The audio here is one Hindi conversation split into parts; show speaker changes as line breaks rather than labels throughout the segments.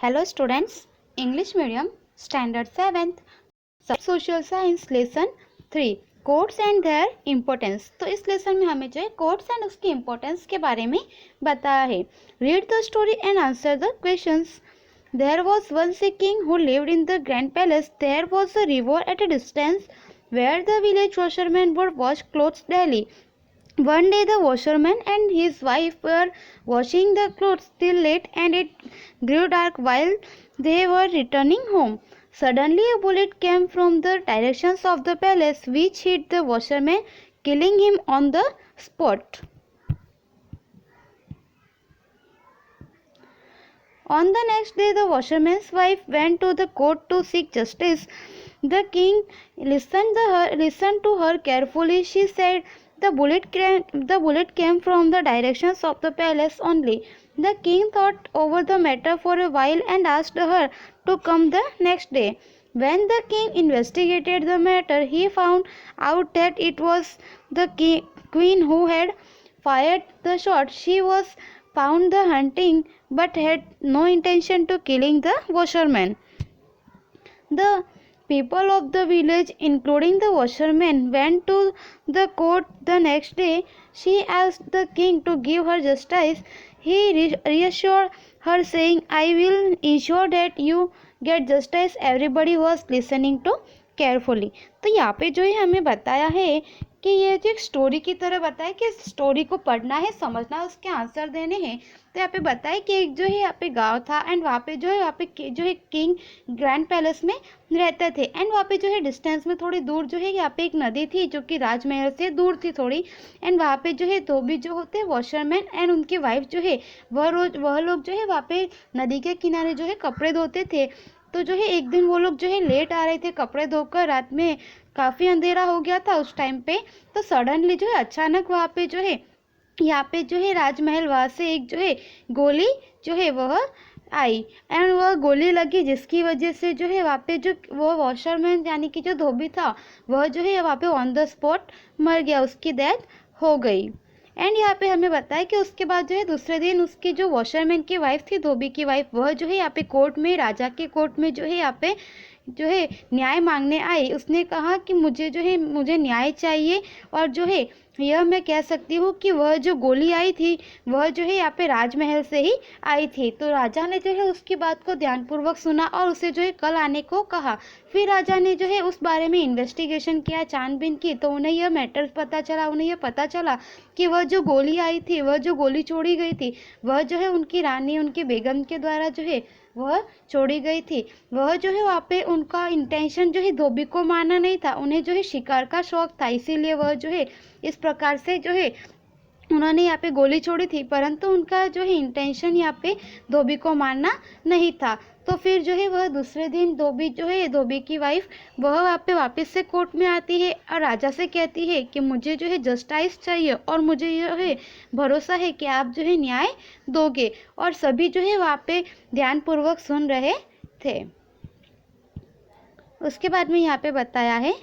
Hello students, English medium standard 7th social science lesson 3 codes and there importance. तो इस लेसन में हमें जो है कोड्स एंड उसकी इम्पोर्टेंस के बारे में बताया है। Read the story and answer the questions. There was once a king who lived in the grand palace. There was a river at a distance where the village washerman would wash clothes daily. One day the washerman and his wife were washing the clothes till late, and it grew dark while they were returning home. Suddenly a bullet came from the directions of the palace which hit the washerman, killing him on the spot. On the next day the washerman's wife went to the court to seek justice. The king listened to her carefully. She said, the bullet came from the directions of the palace only. The king thought over the matter for a while and asked her to come the next day. When the king investigated the matter, he found out that it was the queen who had fired the shot. She was found the hunting but had no intention to killing the washerman. The people of the village, including the washerman, went to the court the next day. She asked the king to give her justice. He reassured her, saying, I will ensure that you get justice. Everybody was listening to carefully. तो यहाँ पे जो है हमें बताया है कि ये जो एक स्टोरी की तरह बताया कि स्टोरी को पढ़ना है, समझना है, उसके आंसर देने हैं। तो यहाँ पे बताया कि एक जो है यहाँ पे गांव था एंड वहाँ पे जो है किंग ग्रैंड पैलेस में रहते थे। एंड वहाँ पे जो है डिस्टेंस में थोड़ी दूर जो है यहाँ पे एक नदी थी जो कि राजमहल से दूर थी थोड़ी। एंड वहाँ पे जो है धोबी जो होते हैं वॉशरमैन एंड उनकी वाइफ जो है वह लोग जो है वहाँ पे नदी के किनारे जो है कपड़े धोते थे। तो जो है एक दिन वो लोग जो है लेट आ रहे थे कपड़े धोकर, रात में काफ़ी अंधेरा हो गया था उस टाइम पे। तो सडनली जो है अचानक वहाँ पे जो है यहाँ पे जो है राजमहल वहाँ से एक जो है गोली जो है वह आई एंड वह गोली लगी, जिसकी वजह से जो है वहाँ पे जो वो वॉशरमैन यानी कि जो धोबी था वह जो है वहाँ पे ऑन द स्पॉट मर गया, उसकी डेथ हो गई। एंड यहाँ पे हमें बताया कि उसके बाद जो है दूसरे दिन उसकी जो वॉशरमैन की वाइफ थी, धोबी की वाइफ, वह जो है यहाँ पे कोर्ट में, राजा के कोर्ट में जो है यहाँ पे जो है न्याय मांगने आई। उसने कहा कि मुझे न्याय चाहिए और जो है यह मैं कह सकती हूँ कि वह जो गोली आई थी वह जो है यहाँ पे राजमहल से ही आई थी। तो राजा ने जो है उसकी बात को ध्यानपूर्वक सुना और उसे जो है कल आने को कहा। फिर राजा ने जो है उस बारे में इन्वेस्टिगेशन किया, छानबीन की, तो उन्हें यह मैटर पता चला, उन्हें यह पता चला कि वह जो गोली आई थी, वह जो गोली छोड़ी गई थी, वह जो है उनकी रानी, उनकी बेगम के द्वारा जो है वह छोड़ी गई थी। वह जो है वहाँ पे उनका इंटेंशन जो है धोबी को मारना नहीं था, उन्हें जो है शिकार का शौक था, इसीलिए वह जो है इस प्रकार से जो है उन्होंने यहाँ पे गोली छोड़ी थी, परंतु उनका जो है इंटेंशन यहाँ पे धोबी को मारना नहीं था। तो फिर जो है वह दूसरे दिन धोबी की वाइफ वह वहाँ पे वापस से कोर्ट में आती है और राजा से कहती है कि मुझे जो है जस्टिस चाहिए और मुझे जो है भरोसा है कि आप जो है न्याय दोगे। और सभी जो है वहाँ पे ध्यानपूर्वक सुन रहे थे। उसके बाद में यहाँ पे बताया है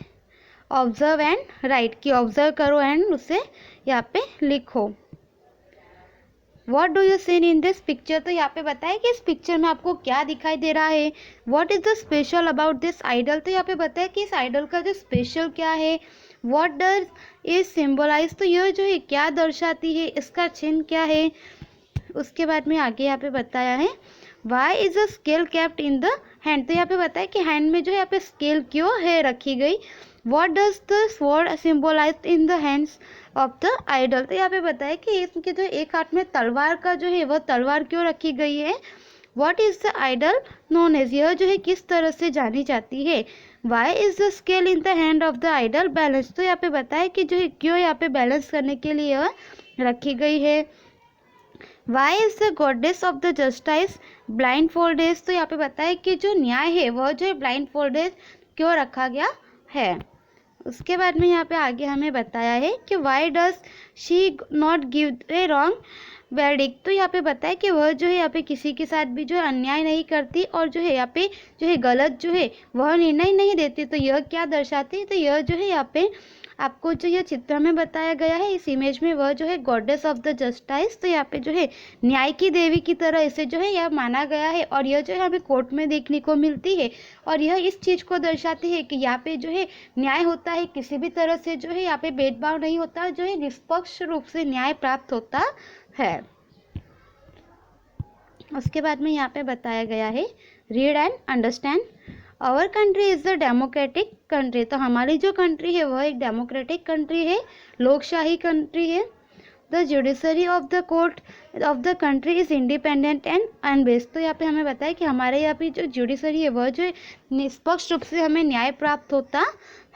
ऑब्जर्व एंड राइट, कि ऑब्जर्व करो एंड उसे यहाँ पे लिखो। What do you seen in this picture. तो यहाँ पे बताया कि इस पिक्चर में आपको क्या दिखाई दे रहा है। What is the special about this idol. तो यहाँ पे बताया कि इस आइडल का जो स्पेशल क्या है। व्हाट डज इज सिम्बलाइज, तो यह जो है क्या दर्शाती है, इसका चिन्ह क्या है। उसके बाद में आगे यहाँ पे बताया है why is a scale kept in the hand. तो यहाँ पे बताया कि हैंड में जो है यहाँ पे स्केल क्यों है रखी गई। What does the sword symbolize in the hands of the idol. तो यहाँ पे बताया कि इसके जो एक हाथ में तलवार का जो है वह तलवार क्यों रखी गई है। What is the idol known as, यह जो है किस तरह से जानी जाती है। Why is the scale in the hand of the idol balance. तो यहाँ पे बताया कि जो है क्यों यहाँ पे बैलेंस करने के लिए यह रखी गई है। Why is the goddess of the justice blindfolded. तो यहाँ पे बताया कि जो न्याय है वह जो है ब्लाइंड फोल्डेज क्यों रखा गया है। उसके बाद में यहाँ पे आगे हमें बताया है कि why does she not give a wrong verdict. तो यहाँ पे बताया कि वह जो है यहाँ पे किसी के साथ भी जो है अन्याय नहीं करती और जो है यहाँ पे जो है गलत जो है वह निर्णय नहीं देती। तो यह क्या दर्शाती है, तो यह जो है यहाँ पे आपको जो ये चित्र में बताया गया है इस इमेज में, वह जो है गॉडेस ऑफ द जस्टिस, तो यहाँ पे जो है न्याय की देवी की तरह इसे जो है यह माना गया है, और यह जो है हमें कोर्ट में देखने को मिलती है, और यह इस चीज़ को दर्शाती है कि यहाँ पे जो है न्याय होता है, किसी भी तरह से जो है यहाँ पे भेदभाव नहीं होता, जो है निष्पक्ष रूप से न्याय प्राप्त होता है। उसके बाद में यहाँ पे बताया गया है read and understand. Our country is the democratic country, तो हमारी जो कंट्री है वह एक डेमोक्रेटिक कंट्री है, लोकशाही कंट्री है। The judiciary of the court of the country is independent and unbiased, तो यहाँ पे हमें बताया कि हमारे यहाँ पे जो जुडिशरी है वह जो निष्पक्ष रूप से हमें न्याय प्राप्त होता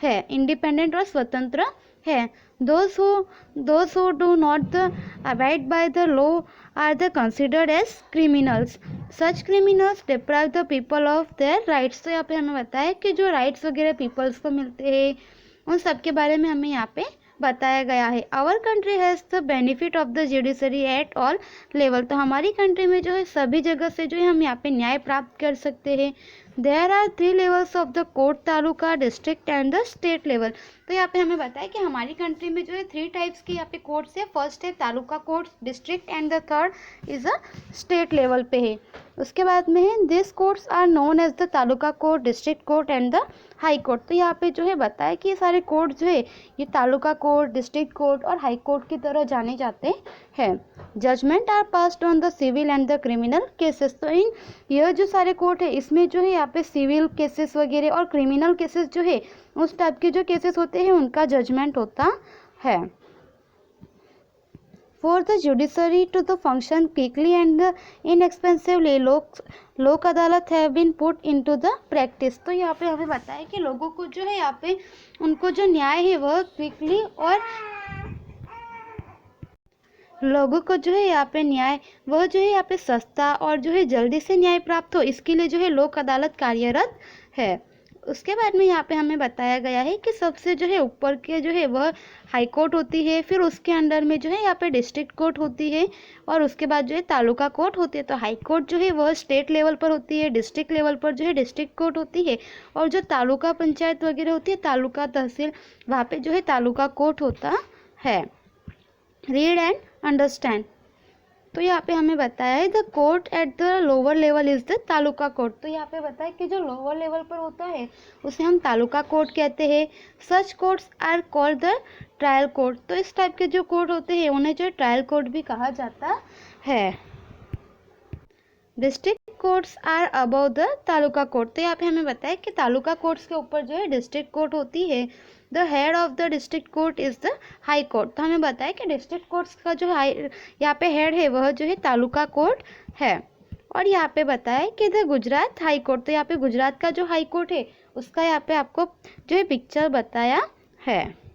है, इंडिपेंडेंट और स्वतंत्र है। Those who do not abide by the law are the considered as criminals. Such criminals deprive the people of their rights, तो यहाँ पे हमें बताया कि जो राइट्स वगैरह पीपल्स को मिलते हैं उन सब के बारे में हमें यहाँ पे बताया गया है। Our country has the benefit of the judiciary at all level, तो हमारी कंट्री में जो है सभी जगह से जो है हम यहाँ पे न्याय प्राप्त कर सकते हैं। There are 3 levels of the court, taluka, district and the state level, तो यहाँ पे हमें बताया कि हमारी कंट्री में जो है 3 टाइप्स के यहाँ पे कोर्ट्स है। फर्स्ट है taluka court, district and the third is a state level पे है। उसके बाद में है this courts are known as the taluka court, district court and the high court, तो यहाँ पे जो है बताया कि ये सारे कोर्ट जो है ये तालुका कोर्ट, डिस्ट्रिक्ट कोर्ट और हाई कोर्ट की तरह जाने जाते हैं। Judgement are passed on the civil and the criminal cases, तो इन यह जो सारे कोर्ट है इसमें जो है यहाँ पे सिविल केसेस वगैरह और क्रिमिनल केसेस जो है उस टाइप के जो केसेस होते हैं उनका जजमेंट होता है। For the judiciary to the function quickly and inexpensively, लोक अदालत have been put into the practice, तो यहाँ पे हमें बताया कि लोगों को जो है यहाँ पे उनको जो न्याय है वह क्विकली और लोगों को जो है यहाँ पे न्याय वह जो है यहाँ पे सस्ता और जो है जल्दी से न्याय प्राप्त हो, इसके लिए जो है लोक अदालत कार्यरत है। उसके बाद में यहाँ पे हमें बताया गया है कि सबसे जो है ऊपर के जो है वह हाई कोर्ट होती है, फिर उसके अंडर में जो है यहाँ पे डिस्ट्रिक्ट कोर्ट होती है, और उसके बाद जो है तालुका कोर्ट होती है। तो हाई कोर्ट जो है वह स्टेट लेवल पर होती है, डिस्ट्रिक्ट लेवल पर जो है डिस्ट्रिक्ट कोर्ट होती है, और जो तालुका पंचायत वगैरह होती है, तालुका तहसील, वहाँ पे जो है तालुका कोर्ट होता है। रीड एंड अंडरस्टैंड, तो यहाँ पे हमें बताया है the court at the lower level is the taluka court, तो यहाँ पे बताया कि जो लोअर लेवल पर होता है उसे हम तालुका कोर्ट कहते हैं। Such courts are called the trial court, तो इस टाइप के जो कोर्ट होते हैं उन्हें जो ट्रायल कोर्ट भी कहा जाता है। District courts are above the taluka court, तो यहाँ पे हमें बताया कि तालुका कोर्ट्स के ऊपर जो है डिस्ट्रिक्ट कोर्ट होती है। The head of the district court is the high court, तो हमें बताया कि डिस्ट्रिक्ट कोर्ट्स का जो हाई यहाँ पे हेड है वह जो है तालुका कोर्ट है। और यहाँ पे बताया कि द गुजरात हाई कोर्ट, तो यहाँ पे गुजरात का जो हाई कोर्ट है उसका यहाँ पे आपको जो है पिक्चर बताया है।